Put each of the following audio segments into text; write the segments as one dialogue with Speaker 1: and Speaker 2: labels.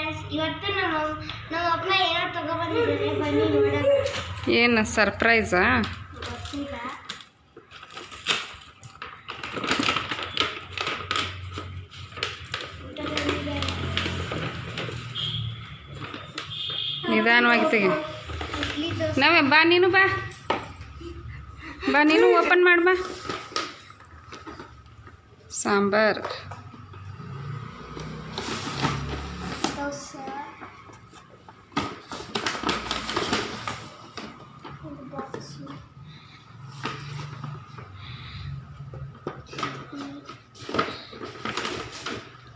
Speaker 1: Friends, ಇವತ್ತು ನಮ್ಮ ಅಪ್ಪ ಏನೋ ತಗೊಬಂದಿದ್ದಾರೆ, ಬನ್ನಿ ನೋಡೋಣ.
Speaker 2: ಏನು ಸರ್ಪ್ರೈಸಾ?
Speaker 1: ಗೊತ್ತಿಲ್ಲ.
Speaker 2: ನಿಧಾನವಾಗಿ ತೆಗಿ. ನಾವೇ ಬಾ, ನೀನು ಬಾ ಬಾ, ನೀನು ಓಪನ್ ಮಾಡಿ ಬಾ. ಸಾಂಬಾರ್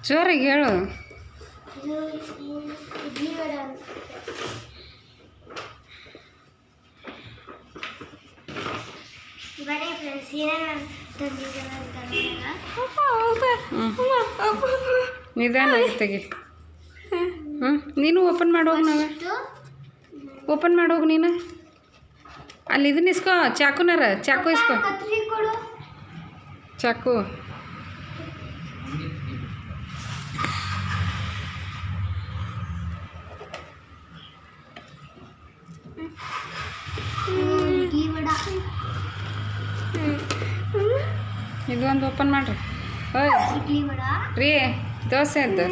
Speaker 2: ಜೋರಾಗಿ ಹೇಳು.
Speaker 1: ಬನ್ನಿ ಫ್ರೆಂಡ್ಸ್, ಏನೇನು
Speaker 2: ನಿಧಾನವಾಗಿ ತೆಗಿ. ನೀನು ಓಪನ್ ಮಾಡೋಗಿ. ನಾವೇ ಓಪನ್ ಮಾಡೋಗಿ. ನೀನು ಅಲ್ಲಿ ಇದನ್ನ ಇಸ್ಕೋ, ಚಾಕುನಾರ ಚಾಕು ಇಸ್ಕೋ. ಚಾಕು ಇದು ಒಂದು ಓಪನ್ ಮಾಡ್ರಿ. ರೀ ದೋಸೆ ಅದು.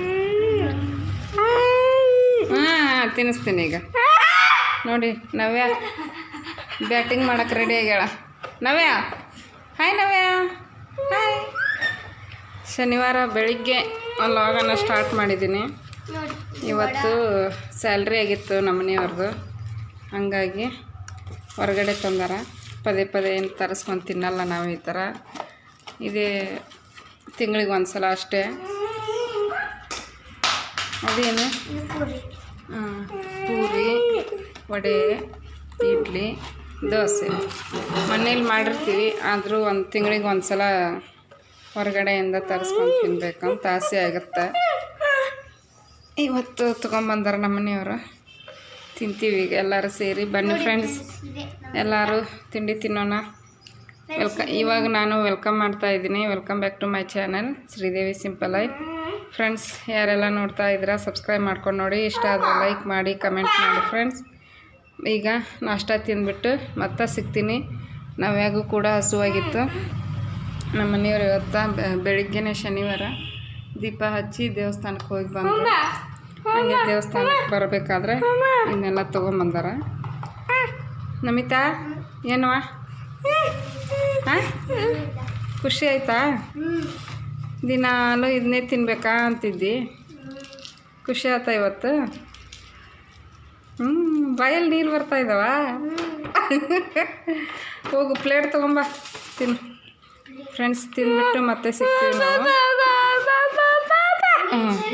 Speaker 2: ಹಾಂ ತಿನ್ನಿಸ್ತೀನಿ ಈಗ. ನೋಡಿ ನವ್ಯ ಬ್ಯಾಟಿಂಗ್ ಮಾಡಕ್ಕೆ ರೆಡಿ ಆಗ್ಯಾಳ. ನವ್ಯ ಹಾಯ್. ನವ್ಯ ಹಾಯ್. ಶನಿವಾರ ಬೆಳಿಗ್ಗೆ ಲಾಗನ್ನು ಸ್ಟಾರ್ಟ್ ಮಾಡಿದ್ದೀನಿ. ಇವತ್ತು ಸ್ಯಾಲ್ರಿ ಆಗಿತ್ತು ನಮ್ಮ ಮನೆಯವ್ರದ್ದು, ಹಂಗಾಗಿ ಹೊರಗಡೆ ತಂದಾರ. ಪದೇ ಪದೇ ಏನು ತರಿಸ್ಕೊಂಡು ತಿನ್ನಲ್ಲ ನಾವು ಈ ಥರ. ಇದೇ ತಿಂಗಳಿಗೆ ಒಂದು ಸಲ ಅಷ್ಟೇ. ಅದೇನು ಪೂರಿ, ವಡೆ, ಇಡ್ಲಿ, ದೋಸೆ ಮನೇಲಿ ಮಾಡಿರ್ತೀವಿ. ಆದರೂ ಒಂದು ತಿಂಗಳಿಗೆ ಒಂದು ಸಲ ಹೊರಗಡೆಯಿಂದ ತರಿಸ್ಕೊಂಡು ತಿನ್ಬೇಕಂತ ಆಸೆ ಆಗುತ್ತೆ. ಇವತ್ತು ತೊಗೊಂಬಂದಾರ ನಮ್ಮ ಮನೆಯವರು, ತಿಂತೀವಿ ಈಗ ಎಲ್ಲರೂ ಸೇರಿ. ಬನ್ನಿ ಫ್ರೆಂಡ್ಸ್, ಎಲ್ಲರೂ ತಿಂಡಿ ತಿನ್ನೋಣ. ಇವಾಗ ನಾನು ವೆಲ್ಕಮ್ ಮಾಡ್ತಾಯಿದ್ದೀನಿ. Welcome back to my channel Sridevi Simple Life. Friends, ಯಾರೆಲ್ಲ ನೋಡ್ತಾ ಇದ್ದೀರಾ ಸಬ್ಸ್ಕ್ರೈಬ್ ಮಾಡ್ಕೊಂಡು ನೋಡಿ. ಇಷ್ಟ ಆದರೆ ಲೈಕ್ ಮಾಡಿ, ಕಮೆಂಟ್ ಮಾಡಿ ಫ್ರೆಂಡ್ಸ್. ಈಗ ನಾಷ್ಟ ತಿಂದ್ಬಿಟ್ಟು ಮತ್ತೆ ಸಿಗ್ತೀನಿ. ನಾವ್ಯಾಗೂ ಕೂಡ ಹಸುವಾಗಿತ್ತು. ನಮ್ಮ ಮನೆಯವರು ಇವತ್ತು ಬೆಳಿಗ್ಗೆನೇ ಶನಿವಾರ ದೀಪ ಹಚ್ಚಿ ದೇವಸ್ಥಾನಕ್ಕೆ ಹೋಗಿ ಬಂದರು. ಹಾಗೆ ದೇವಸ್ಥಾನಕ್ಕೆ ಬರಬೇಕಾದ್ರೆ ಇನ್ನೆಲ್ಲ ತೊಗೊಂಬಂದಾರ. ನಮಿತಾ ಏನವ? ಹಾಂ, ಖುಷಿ ಆಯ್ತಾ? ದಿನಾಲು ಇದನ್ನೇ ತಿನ್ಬೇಕಾ ಅಂತಿದ್ದಿ? ಖುಷಿ ಆಯ್ತಾ ಇವತ್ತು? ಬಾಯಲ್ಲಿ ನೀರು ಬರ್ತಾ ಇದ್ದಾವ. ಹೋಗು ಪ್ಲೇಟ್ ತೊಗೊಂಬ, ತಿನ್ನು. ಫ್ರೆಂಡ್ಸ್, ತಿಂದ್ಬಿಟ್ಟು ಮತ್ತೆ ಸಿಗ್ತೀವಿ ನಾವು.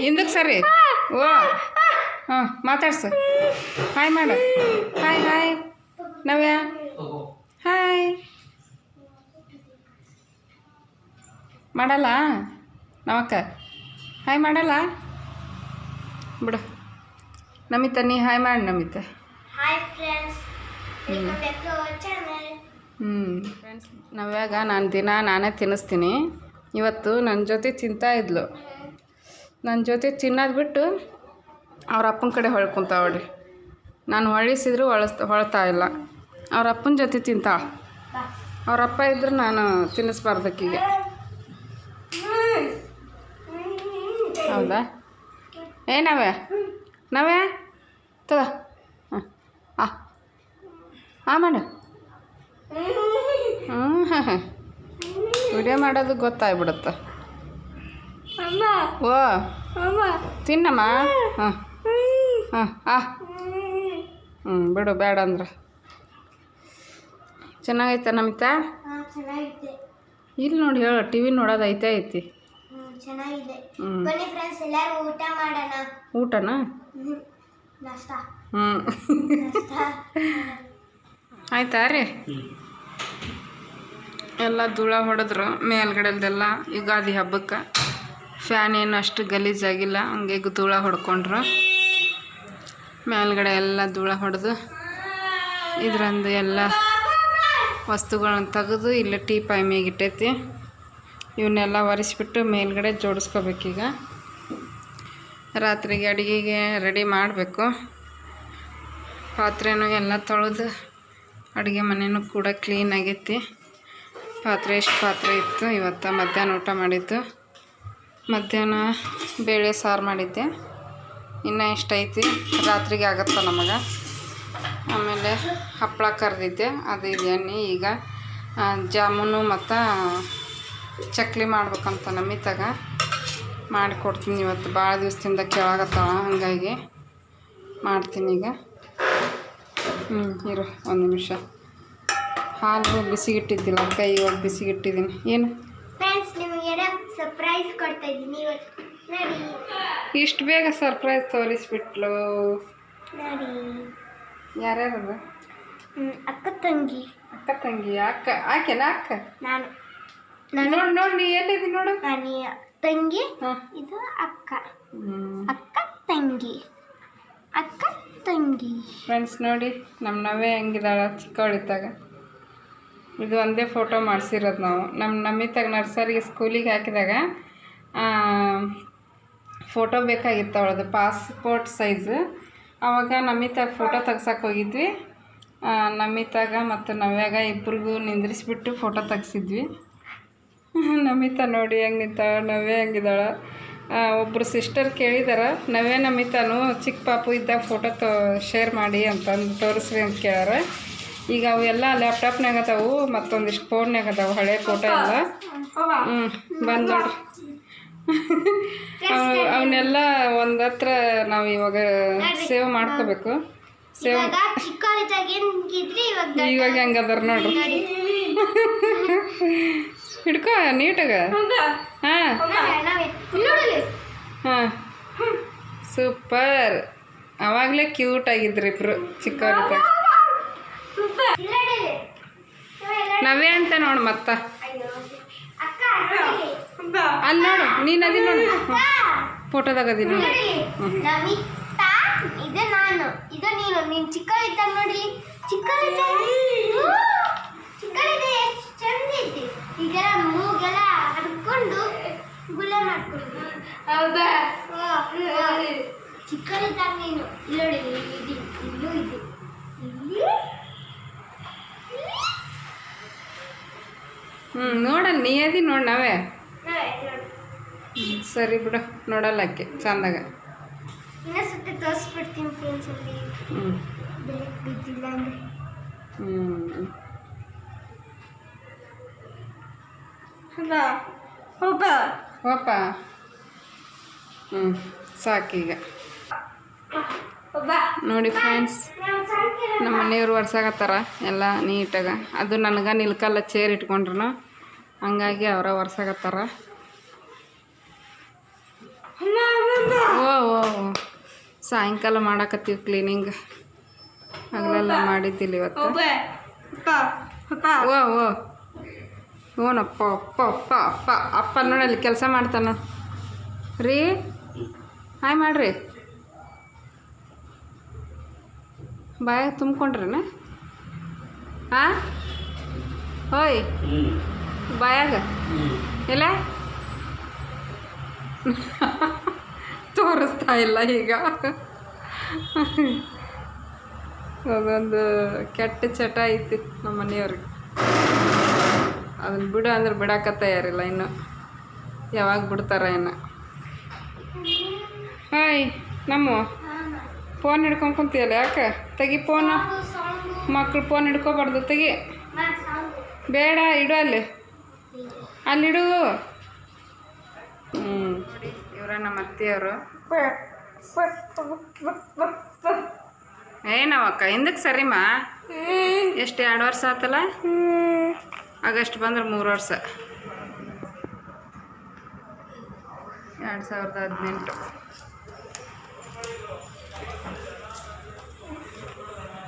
Speaker 2: ಹಿಂದಕ್ಕೆ ಸರಿ. ಓ ಹಾಂ, ಮಾತಾಡ್ಸು. ಹಾಯ್ ಮಾಡು. Hi hi. ನವ್ಯ ಹಾಯ್. ಮಾಡಲ್ಲ ನವಕ್ಕ? ಹಾಯ್ ಮಾಡಲ್ಲ ಬಿಡು. ನಮಿತಾ ನೀ ಹಾಯ್ ಮಾಡಿ. ನಮಿತಾ ಫ್ರೆಂಡ್ಸ್, ನವ್ಯಾಗ ನಾನು ದಿನ ನಾನೇ ತಿನ್ನಿಸ್ತೀನಿ. ಇವತ್ತು ನನ್ನ ಜೊತೆ ತಿಂತಾ ಇದ್ಲು. ನನ್ನ ಜೊತೆ ತಿನ್ನೋದು ಬಿಟ್ಟು ಅವ್ರ ಅಪ್ಪನ ಕಡೆ ಹೊಳ್ಕೊತಾವಳ್ರಿ. ನಾನು ಹೊಳಿಸಿದ್ರು ಹೊಳ್ತಾ ಇಲ್ಲ. ಅವ್ರ ಅಪ್ಪನ ಜೊತೆ ತಿಂತಾಳ. ಅವ್ರ ಅಪ್ಪ ಇದ್ರೆ ನಾನು ತಿನ್ನಿಸ್ಬಾರ್ದಕ್ಕಿಗೆ. ಹೌದಾ? ನವ್ಯ ನವ್ಯ ತಗೋ. ಹಾಂ ಹಾಂ ಮಾಡು. ಹಾಂ ವಿಡಿಯೋ ಮಾಡೋದು ಗೊತ್ತಾಗ್ಬಿಡುತ್ತೆ. ಓ ತಿನ್ನಮ್ಮ. ಹಾಂ ಹಾಂ ಬಿಡು, ಬೇಡ ಅಂದ್ರೆ. ಚೆನ್ನಾಗೈತೆ ನಮಿತಾ? ಇಲ್ಲಿ ನೋಡಿ ಹೇಳು, ಟಿ ವಿ ನೋಡೋದು ಐತಿ. ಊಟನಾ? ಆಯ್ತಾ ರೀ? ಎಲ್ಲ ಧೂಳ ಹೊಡೆದ್ರು ಮೇಲ್ಗಡೆಲ್ದೆಲ್ಲ. ಯುಗಾದಿ ಹಬ್ಬಕ್ಕೆ ಫ್ಯಾನ್ ಏನು ಅಷ್ಟು ಗಲೀಜಾಗಿಲ್ಲ, ಹಂಗೆ ಧೂಳ ಹೊಡ್ಕೊಂಡ್ರು. ಮೇಲ್ಗಡೆ ಎಲ್ಲ ಧೂಳ ಹೊಡೆದು ಇದರಂದು ಎಲ್ಲ ವಸ್ತುಗಳನ್ನ ತೆಗೆದು ಇಲ್ಲೇ ಟೀಪಾಯಿ ಮೇಗಿಟ್ಟೈತಿ. ಇವನ್ನೆಲ್ಲ ಒರೆಸ್ಬಿಟ್ಟು ಮೇಲ್ಗಡೆ ಜೋಡಿಸ್ಕೋಬೇಕೀಗ. ರಾತ್ರಿಗೆ ಅಡುಗೆಗೆ ರೆಡಿ ಮಾಡಬೇಕು. ಪಾತ್ರೆನೂ ಎಲ್ಲ ತೊಳೆದು ಅಡುಗೆ ಮನೆಯೂ ಕೂಡ ಕ್ಲೀನ್ ಆಗೈತಿ. ಎಷ್ಟು ಪಾತ್ರೆ ಇತ್ತು. ಇವತ್ತು ಮಧ್ಯಾಹ್ನ ಊಟ ಮಾಡಿದ್ದು. ಮಧ್ಯಾಹ್ನ ಬೇಳೆ ಸಾರು ಮಾಡಿದ್ದೆ. ಇನ್ನೂ ಇಷ್ಟೈತಿ, ರಾತ್ರಿಗೆ ಆಗತ್ತ ನಮಗೆ. ಆಮೇಲೆ ಹಪ್ಪಳ ಕರೆದಿದ್ದೆ, ಅದು ಇದೆಯನ್ನಿ. ಈಗ ಜಾಮೂನು ಮತ್ತು ಚಕ್ಲಿ ಮಾಡ್ಬೇಕಂತ ನಮ್ಮಿತ್ತಾಗ ಮಾಡಿಕೊಡ್ತೀನಿ. ಇವತ್ತು ಭಾಳ ದಿವಸದಿಂದ ಕೇಳಾಗತ್ತಾಳ, ಹಾಗಾಗಿ ಮಾಡ್ತೀನಿ ಈಗ. ಇರು ಒಂದು ನಿಮಿಷ. ಹಾಲು ಬಿಸಿಗಿಟ್ಟಿದ್ದಿಲ್ಲ, ಕೈ ಇವಾಗ ಬಿಸಿಗಿಟ್ಟಿದ್ದೀನಿ. ಏನು
Speaker 1: ಫ್ರೆಂಡ್ಸ್, ನಿಮಗೆ ಸರ್ಪ್ರೈಸ್ ಕೊಡ್ತಾ ಇದ್ದೀನಿ ಇವತ್ತು. ನೋಡಿ,
Speaker 2: ಇಷ್ಟು ಬೇಗ ಸರ್ಪ್ರೈಸ್ ತೋರಿಸ್ಬಿಟ್ಲು.
Speaker 1: ನೋಡಿ,
Speaker 2: ಯಾರ್ಯಾರದ?
Speaker 1: ಅಕ್ಕ ತಂಗಿ.
Speaker 2: ಅಕ್ಕ ಆಕೆನಾ? ಅಕ್ಕ
Speaker 1: ನಾನು
Speaker 2: ನೋಡಿ ನೀ ಎಲ್ಲಿದ್ದೀನಿ ನೋಡು.
Speaker 1: ನಾನು ತಂಗಿ, ಇದು ಅಕ್ಕ. ಅಕ್ಕ ತಂಗಿ.
Speaker 2: ಫ್ರೆಂಡ್ಸ್ ನೋಡಿ, ನಮ್ಮ ನವ್ಯ ಹೆಂಗಿದ್ದಾಳ ಚಿಕ್ಕವಳಿದ್ದಾಗ. ಇದು ಒಂದೇ ಫೋಟೋ ಮಾಡಿಸಿರೋದು ನಾವು. ನಮ್ಮಿತ್ತಾಗ ನರ್ಸರಿಗೆ ಸ್ಕೂಲಿಗೆ ಹಾಕಿದಾಗ ಫೋಟೋ ಬೇಕಾಗಿತ್ತು ಅವಳದು, ಪಾಸ್ಪೋರ್ಟ್ ಸೈಜು. ಆವಾಗ ನಮ್ಮಿತ್ತಾಗ ಫೋಟೋ ತೆಗ್ಸಕ್ಕೆ ಹೋಗಿದ್ವಿ. ನಮ್ಮಿತ್ತಾಗ ಮತ್ತು ನವ್ಯಾಗ ಇಬ್ಬರಿಗೂ ನಿಂದ್ರಿಸ್ಬಿಟ್ಟು ಫೋಟೋ ತೆಗ್ಸಿದ್ವಿ. ನಮಿತಾ ನೋಡಿ ಹೆಂಗೆ ನಿಂತಾಳ, ನವ್ಯ ಹೆಂಗಿದ್ದಾಳ. ಒಬ್ಬರು ಸಿಸ್ಟರ್ ಕೇಳಿದಾರೆ, ನವ್ಯ ನಮಿತಾನು ಚಿಕ್ಕ ಪಾಪು ಇದ್ದಾಗ ಫೋಟೋ ಶೇರ್ ಮಾಡಿ ಅಂತಂದು ತೋರಿಸ್ರಿ ಅಂತ ಕೇಳಾರ. ಈಗ ಅವೆಲ್ಲ ಲ್ಯಾಪ್ಟಾಪ್ನಾಗ ಅದಾವು, ಮತ್ತೊಂದಿಷ್ಟು ಫೋನ್ಯಾಗ ಅದಾವು ಹಳೆ ಫೋಟೋ ಎಲ್ಲ. ಬಂದು ನೋಡ್ರಿ, ಅವನ್ನೆಲ್ಲ ಒಂದು ಹತ್ರ ನಾವು ಇವಾಗ ಸೇವ್ ಮಾಡ್ಕೋಬೇಕು. ಇವಾಗ ಹೆಂಗದಾರ ನೋಡ್ರಿ. ಹಿಡ್ಕೋ ನೀಟಾಗ. ಹಾಂ, ಸೂಪರ್. ಆವಾಗಲೇ ಕ್ಯೂಟ್ ಆಗಿದ್ರಿ ಇಬ್ರು ಚಿಕ್ಕವ್ರಿದ್ದಾಗ. ನವ್ಯ ಅಂತ ನೋಡು ಮತ್ತ ಅಲ್ಲಿ ನೋಡು, ನೀನು ಅದಿ ನೋಡು, ಫೋಟೋದಾಗ ಅದಿ ನೋಡು.
Speaker 1: ಇದು ನಾನು, ಇದು ನೀನು. ನೀನು ಚಿಕ್ಕವಳಿದ್ದಾಗ ನೋಡಿ, ಚಿಕ್ಕವಳಿದ್ದಾಗ ಎಷ್ಟು ಚಂದ ಇದ್ದಿ. ಈಗೆಲ್ಲ ಮೂಗೆಲ್ಲ ಹಡ್ಕೊಂಡು ಗುಳ್ಳೆ ಮಾಡ್ಕೊಂಡು. ಹೌದಾ? ಚಿಕ್ಕವಳಿದ್ದಾಗ ನೀನು ನೋಡಿ, ಇಲ್ಲೂ ಇದೆ,
Speaker 2: ನೋಡಲ್ಲ ನೀ ಅದಿ ನೋಡಿ. ನಾವೇ ಸರಿ ಬಿಡು, ನೋಡಲ್ಲ ಆಕೆ ಚಂದಾಗ.
Speaker 1: ಇನ್ನೊಂದ್ಸತಿ ತೋರಿಸ್ಬಿಡ್ತೀನಿ ಫ್ರೆಂಡ್ಸ್ ಅಲ್ಲಿ. ಬಿದ್ದಿಲ್ಲ ಅಂದರೆ
Speaker 2: ಹೋಪ. ಸಾಕೀಗ ನೋಡಿ ಫ್ರೆಂಡ್ಸ್, ನಮ್ಮ ಮನೆಯವ್ರು ಒರ್ಸಾಕತ್ತಾರ ಎಲ್ಲ ನೀಟಾಗ. ಅದು ನನಗೆ ನಿಲ್ಕಲ್ಲ ಚೇರ್ ಇಟ್ಕೊಂಡ್ರು, ಹಂಗಾಗಿ ಅವರ ಒರ್ಸಾಕತ್ತಾರ. ಓ ಸಾಯಂಕಾಲ ಮಾಡಾಕತ್ತೀವಿ ಕ್ಲೀನಿಂಗ್. ಹಗಲೆಲ್ಲ ಮಾಡಿದ್ದಿಲ್ಲ ಇವತ್ತು. ಓನಪ್ಪ ಅಪ್ಪ ಅಪ್ಪ ಅಪ್ಪ ಅಪ್ಪ ನೋಡಲ್ಲಿ ಕೆಲಸ ಮಾಡ್ತಾನ ರೀ. ಹಾಯ್ ಮಾಡ್ರಿ. ಬಾಯಾಗ ತುಂಬ್ಕೊಂಡ್ರೇನ? ಹಾಂ, ಓಯ್ ಬಾಯಾಗ ಇಲ್ಲ ತೋರಿಸ್ತಾ ಇಲ್ಲ ಈಗ. ಅದೊಂದು ಕೆಟ್ಟ ಚಟ ಐತಿ ನಮ್ಮ ಮನೆಯವ್ರಿಗೆ. ಅದನ್ನು ಬಿಡು ಅಂದ್ರೆ ಬಿಡಾಕ ತಯಾರಿಲ್ಲ ಇನ್ನು. ಯಾವಾಗ ಬಿಡ್ತಾರ ಇನ್ನು. ಹಾಯ್ ನಮ್ಮ ಫೋನ್ ಹಿಡ್ಕೊಂಡು ಕುಂತೀಯಲ್ಲ, ಯಾಕೆ? ತೆಗಿ ಫೋನು. ಮಕ್ಳು ಫೋನ್ ಹಿಡ್ಕೊಬಾರ್ದು, ತೆಗಿ. ಬೇಡ, ಇಡು ಅಲ್ಲಿಡು. ಇವರ ನಮ್ಮ ಅತ್ತೆಯವರು. ಏನವಕ್ಕ ಹಿಂದಕ್ಕೆ ಸರಿಮ್ಮ. ಎಷ್ಟು 2 ವರ್ಷ ಆತಲ್ಲ? ಆಗಸ್ಟ್ ಬಂದ್ರೆ 3 ವರ್ಷ. 2018.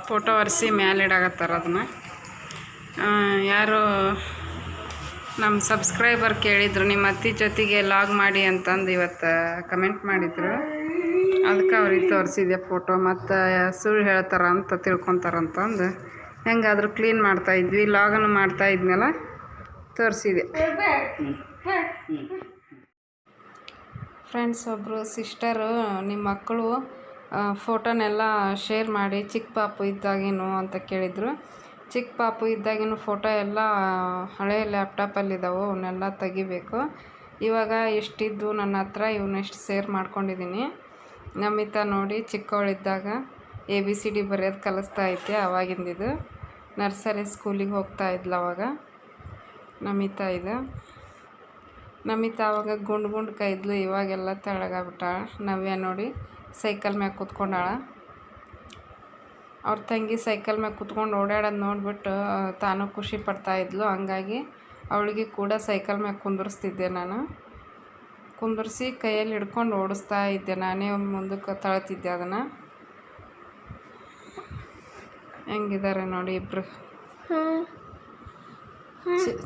Speaker 2: ಫೋಟೋ ಒರೆಸಿ ಮ್ಯಾಲೆ ಇಡಾಕತ್ತಾರ ಅದನ್ನು. ಯಾರು ನಮ್ಮ ಸಬ್ಸ್ಕ್ರೈಬರ್ ಕೇಳಿದ್ರು, ನಿಮ್ಮ ಅತ್ತಿ ಜೊತೆಗೆ ಲಾಗ್ ಮಾಡಿ ಅಂತಂದು ಇವತ್ತು ಕಮೆಂಟ್ ಮಾಡಿದರು. ಅದಕ್ಕೆ ಅವ್ರಿಗೆ ತೋರಿಸಿದೆ ಫೋಟೋ. ಮತ್ತು ಸುಳ್ಳು ಹೇಳ್ತಾರ ಅಂತ ತಿಳ್ಕೊತಾರಂತಂದು ಹೆಂಗಾದರೂ ಕ್ಲೀನ್ ಮಾಡ್ತಾಯಿದ್ವಿ, ಲಾಗನ್ನು ಮಾಡ್ತಾಯಿದ್ನಲ್ಲ, ತೋರಿಸಿದೆ. ಫ್ರೆಂಡ್ಸ್ ಒಬ್ಬರು ಸಿಸ್ಟರು ನಿಮ್ಮ ಮಕ್ಕಳು ಫೋಟೋನೆಲ್ಲ ಶೇರ್ ಮಾಡಿ ಚಿಕ್ಕ ಪಾಪು ಇದ್ದಾಗೇನು ಅಂತ ಕೇಳಿದರು. ಚಿಕ್ಕ ಪಾಪು ಇದ್ದಾಗಿನ ಫೋಟೋ ಎಲ್ಲ ಹಳೆ ಲ್ಯಾಪ್ಟಾಪಲ್ಲಿದ್ದಾವೆ, ಅವನ್ನೆಲ್ಲ ತೆಗಿಬೇಕು. ಇವಾಗ ಎಷ್ಟಿದ್ದು ನನ್ನ ಹತ್ರ ಇವನ್ನೆಷ್ಟು ಶೇರ್ ಮಾಡ್ಕೊಂಡಿದ್ದೀನಿ. ನಮಿತಾ ನೋಡಿ ಚಿಕ್ಕವಳಿದ್ದಾಗ ABCD ಬರೆಯೋದು ಕಲಿಸ್ತಾ ಐತೆ. ಆವಾಗಿಂದಿದು ನರ್ಸರಿ ಸ್ಕೂಲಿಗೆ ಹೋಗ್ತಾ ಇದ್ಲು ಅವಾಗ ನಮಿತಾ. ಇದು ನಮಿತಾ ಅವಾಗ ಗುಂಡು ಕೈ ಇದ್ಲು, ಇವಾಗೆಲ್ಲ ತೆಳ್ಳಗಾಗ್ಬಿಟ್ಟಾಳ. ನವ್ಯ ನೋಡಿ ಸೈಕಲ್ ಮ್ಯಾಗ ಕೂತ್ಕೊಂಡಾಳ. ಅವ್ರ ತಂಗಿ ಸೈಕಲ್ ಮ್ಯಾಗ ಕೂತ್ಕೊಂಡು ಓಡಾಡೋದು ನೋಡಿಬಿಟ್ಟು ತಾನು ಖುಷಿ ಪಡ್ತಾಯಿದ್ಲು. ಹಂಗಾಗಿ ಅವಳಿಗೆ ಕೂಡ ಸೈಕಲ್ ಮ್ಯಾಗ ಕುಂದರ್ಸ್ತಿದ್ದೆ ನಾನು. ಕುಂದರ್ಸಿ ಕೈಯಲ್ಲಿ ಹಿಡ್ಕೊಂಡು ಓಡಿಸ್ತಾ ಇದ್ದೆ, ನಾನೇ ಮುಂದಕ್ಕೆ ತಳ್ತಿದ್ದೆ ಅದನ್ನು. ಹೆಂಗಿದ್ದಾರೆ ನೋಡಿ ಇಬ್ಬರು,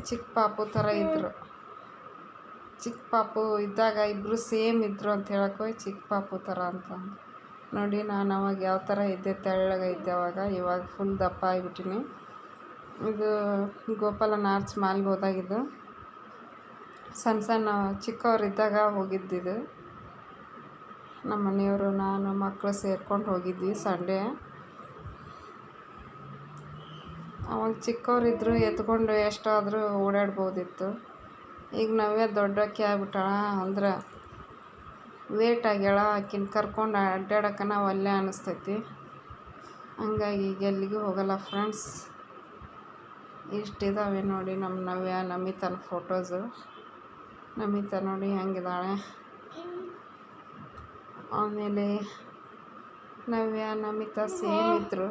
Speaker 2: ಚಿಕ್ಕ ಪಾಪು ಥರ ಇದ್ದರು. ಚಿಕ್ಕ ಪಾಪು ಇದ್ದಾಗ ಇಬ್ಬರು ಸೇಮ್ ಇದ್ದರು ಅಂತ ಹೇಳಕ್ಕೆ ಚಿಕ್ಕ ಪಾಪು ಥರ ಅಂತ ನೋಡಿ. ನಾನು ಅವಾಗ ಯಾವ ಥರ ಇದ್ದೆ, ತೆಳ್ಳಗೆ ಇದ್ದೆ ಅವಾಗ. ಇವಾಗ ಫುಲ್ ದಪ್ಪ ಆಗಿಬಿಟ್ಟಿನಿ. ಇದು ಗೋಪಾಲನ್ ಆರ್ಟ್ಸ್ ಮಾಲ್ಗೆ ಹೋದಾಗಿದ್ದು, ಸಣ್ಣ ಚಿಕ್ಕವರಿದ್ದಾಗ ಹೋಗಿದ್ದಿದ್ದು. ನಮ್ಮ ಮನೆಯವರು ನಾನು ಮಕ್ಕಳು ಸೇರ್ಕೊಂಡು ಹೋಗಿದ್ವಿ ಸಂಡೇ. ಅವಾಗ ಚಿಕ್ಕವರಿದ್ದರು, ಎತ್ಕೊಂಡು ಎಷ್ಟಾದರೂ ಓಡಾಡ್ಬೋದಿತ್ತು. ಈಗ ನಾವೇ ದೊಡ್ಡಕ್ಕೆ ಆಗ್ಬಿಟ್ಟಾಳ, ಅಂದ್ರೆ ವೇಟ್ ಆಗ್ಯಾಳ. ಆಕಿನ ಕರ್ಕೊಂಡು ಅಡ್ಡಾಡಕ್ಕೆ ನಾವು ಅಲ್ಲೇ ಅನ್ನಿಸ್ತೈತಿ. ಹಂಗಾಗಿ ಈಗ ಎಲ್ಲಿಗೂ ಹೋಗಲ್ಲ ಫ್ರೆಂಡ್ಸ್. ಇಷ್ಟಿದ್ದಾವೆ ನೋಡಿ ನಮ್ಮ ನವ್ಯ ನಮಿತನ ಫೋಟೋಸು. ನಮಿತಾ ನೋಡಿ ಹೆಂಗಿದ್ದಾಳೆ. ಆಮೇಲೆ ನವ್ಯ ನಮಿತಾ ಸೇಮ್ ಇದ್ದರು.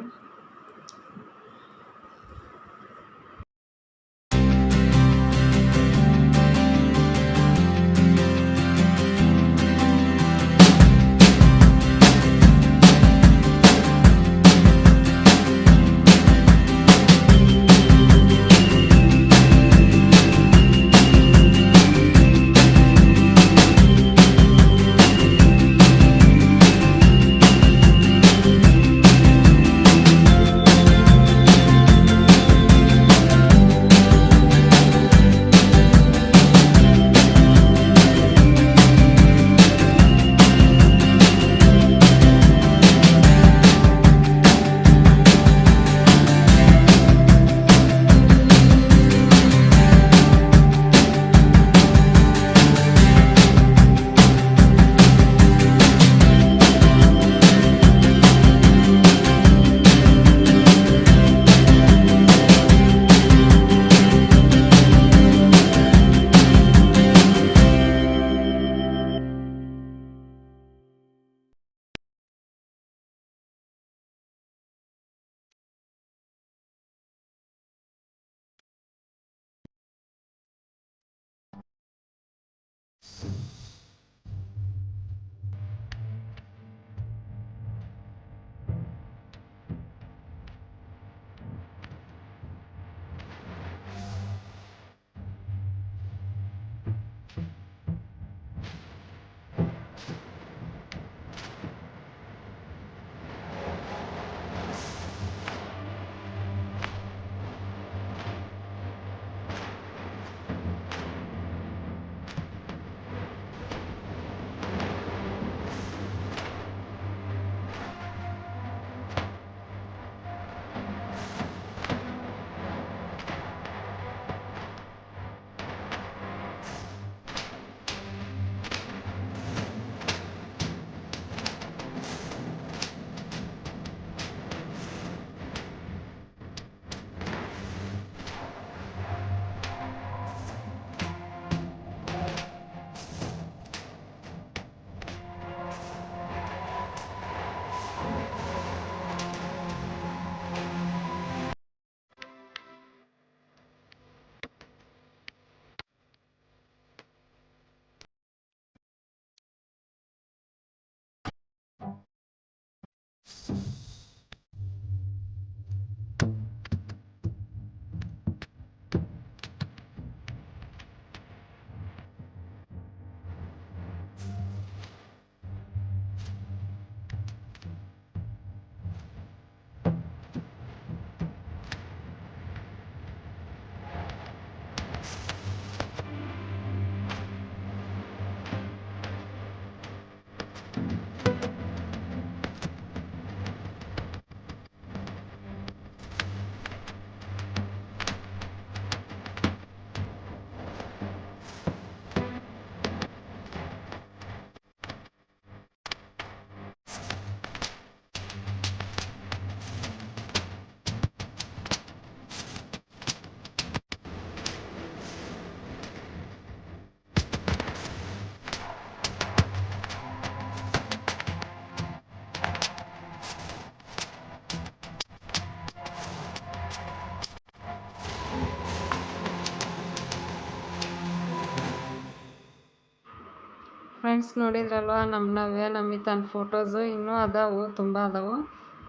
Speaker 2: ಫ್ರೆಂಡ್ಸ್ ನೋಡಿದ್ರಲ್ವ ನಮ್ಮ ನವ್ಯ ತನ್ನ ಫೋಟೋಸು ಇನ್ನೂ ಅದಾವು, ತುಂಬ ಅದಾವು.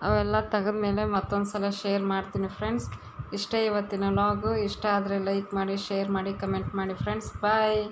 Speaker 2: ಅವೆಲ್ಲ ತೆಗೆದ್ಮೇಲೆ ಮತ್ತೊಂದು ಸಲ ಶೇರ್ ಮಾಡ್ತೀನಿ ಫ್ರೆಂಡ್ಸ್. ಇಷ್ಟೇ ಇವತ್ತಿನ ವ್ಲಾಗು. ಇಷ್ಟ ಆದರೆ ಲೈಕ್ ಮಾಡಿ, ಶೇರ್ ಮಾಡಿ, ಕಮೆಂಟ್ ಮಾಡಿ ಫ್ರೆಂಡ್ಸ್. ಬಾಯ್.